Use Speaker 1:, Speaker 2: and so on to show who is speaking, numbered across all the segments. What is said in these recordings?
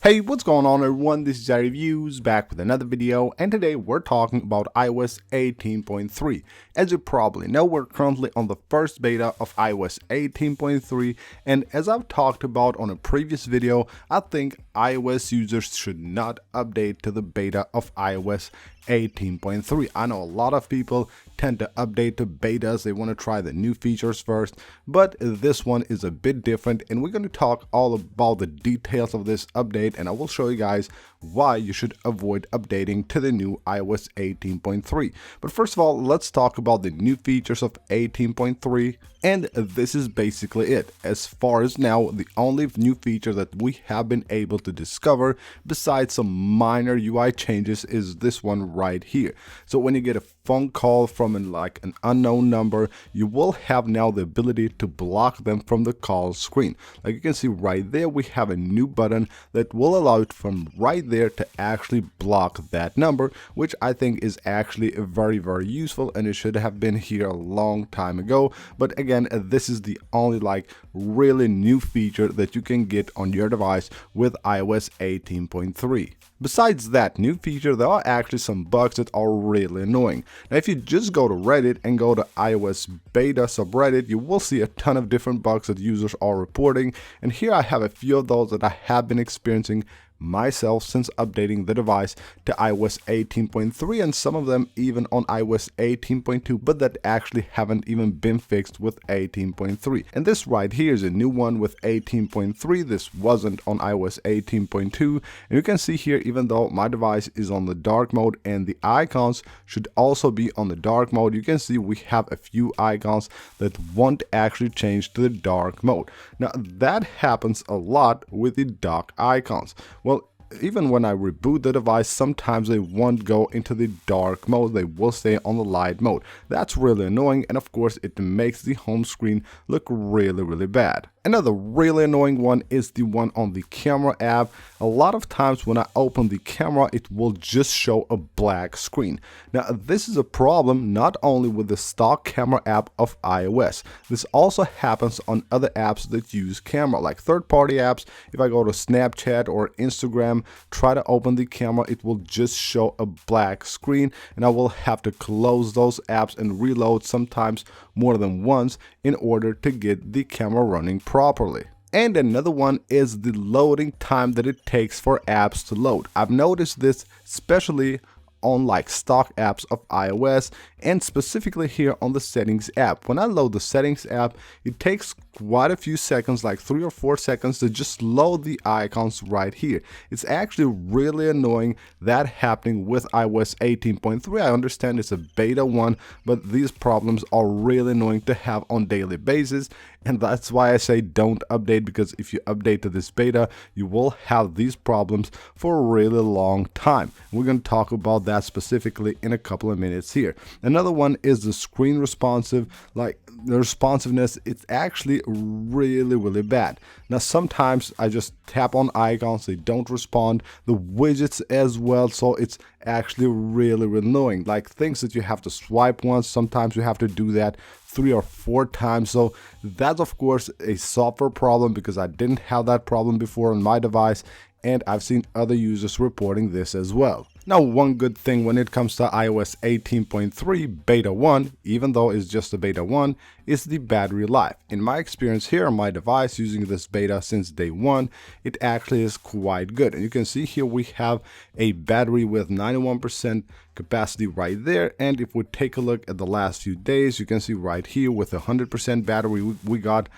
Speaker 1: Hey, what's going on everyone? This is iReviews back with another video, and today we're talking about iOS 18.3. As you probably know, we're currently on the first beta of iOS 18.3, and as I've talked about on a previous video, I think iOS users should not update to the beta of iOS 18.3. I know a lot of people tend to update to betas. They want to try the new features first, but this one is a bit different, and we're going to talk all about the details of this update, and I will show you guys why you should avoid updating to the new iOS 18.3. But first of all, let's talk about the new features of 18.3, and this is basically it. As far as now, the only new feature that we have been able to discover besides some minor UI changes is this one right here. So when you get a phone call from an unknown number, you will have now the ability to block them from the call screen. Like you can see right there, we have a new button that will allow it from right there to actually block that number, which I think is actually very useful, and it should have been here a long time ago. But again, this is the only really new feature that you can get on your device with iOS 18.3. Besides that new feature, there are actually some bugs that are really annoying. Now, if you just go to Reddit and go to iOS beta subreddit, you will see a ton of different bugs that users are reporting. And here I have a few of those that I have been experiencing myself since updating the device to iOS 18.3, and some of them even on iOS 18.2, but that actually haven't even been fixed with 18.3. And this right here is a new one with 18.3. This wasn't on iOS 18.2, and you can see here, even though my device is on the dark mode and the icons should also be on the dark mode, you can see we have a few icons that won't actually change to the dark mode. Now that happens a lot with the dock icons. Well, even when I reboot the device, sometimes they won't go into the dark mode, they will stay on the light mode. That's really annoying, and of course it makes the home screen look really bad. Another really annoying one is the one on the camera app. A lot of times when I open the camera, it will just show a black screen. Now this is a problem not only with the stock camera app of iOS. This also happens on other apps that use camera, like third-party apps. If I go to Snapchat or Instagram, try to open the camera, it will just show a black screen, and I will have to close those apps and reload, sometimes more than once, in order to get the camera running properly. And another one is the loading time that it takes for apps to load. I've noticed this especially on stock apps of iOS, and specifically here on the settings app. When I load the settings app, it takes quite a few seconds, like 3 or 4 seconds, to just load the icons right here. It's actually really annoying that happening with iOS 18.3. I understand it's a beta one, but these problems are really annoying to have on daily basis, and that's why I say don't update, because if you update to this beta, you will have these problems for a really long time. We're going to talk about that specifically in a couple of minutes here. Another one is the screen responsive, the responsiveness. It's actually really bad. Now sometimes I just tap on icons, they don't respond, the widgets as well, so it's actually really annoying. Like things that you have to swipe once, sometimes you have to do that 3 or 4 times. So that's of course a software problem, because I didn't have that problem before on my device, and I've seen other users reporting this as well. Now, one good thing when it comes to iOS 18.3 beta 1, even though it's just a beta 1, is the battery life. In my experience here on my device using this beta since day 1, it actually is quite good. And you can see here we have a battery with 91% capacity right there. And if we take a look at the last few days, you can see right here with 100% battery, we got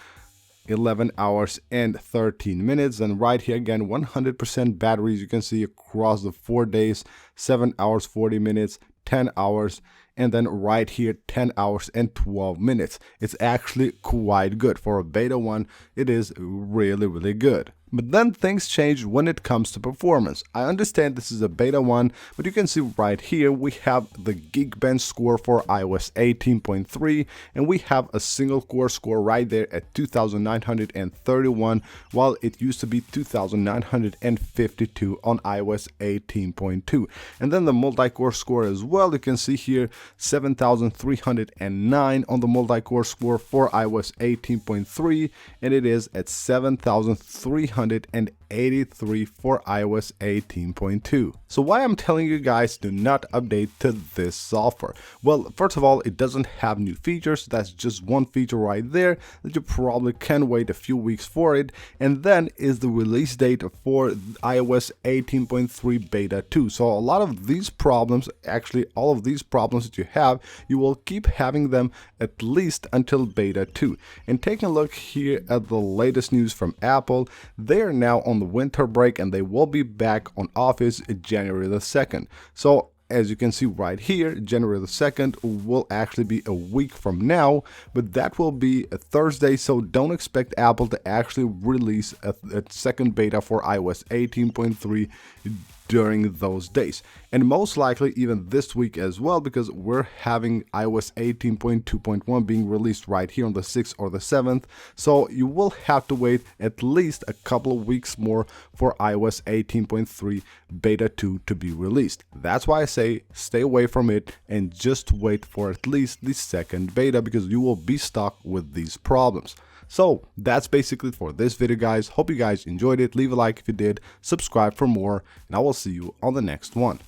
Speaker 1: 11 hours and 13 minutes, and right here again 100% batteries. You can see across the 4 days, 7 hours 40 minutes, 10 hours, and then right here 10 hours and 12 minutes. It's actually quite good for a beta one. It is really good. But then things change when it comes to performance. I understand this is a beta 1, but you can see right here we have the Geekbench score for iOS 18.3, and we have a single core score right there at 2,931, while it used to be 2,952 on iOS 18.2. And then the multi-core score as well, you can see here 7,309 on the multi-core score for iOS 18.3, and it is at 7,308 83 for iOS 18.2. So why I'm telling you guys do not update to this software? Well, first of all, it doesn't have new features. That's just one feature right there that you probably can wait a few weeks for it. And then is the release date for iOS 18.3 beta 2. So a lot of these problems, actually all of these problems that you have, you will keep having them at least until beta 2. And taking a look here at the latest news from Apple, they are now on the winter break and they will be back on Office January the 2nd. So as you can see right here, January the 2nd will actually be a week from now, but that will be a Thursday, so don't expect Apple to actually release a second beta for iOS 18.3 during those days, and most likely even this week as well, because we're having iOS 18.2.1 being released right here on the 6th or the 7th, so you will have to wait at least a couple of weeks more for iOS 18.3 beta 2 to be released. That's why I say stay away from it and just wait for at least the second beta, because you will be stuck with these problems. So that's basically for this video, guys. Hope you guys enjoyed it. Leave a like if you did, subscribe for more, and I will see you on the next one.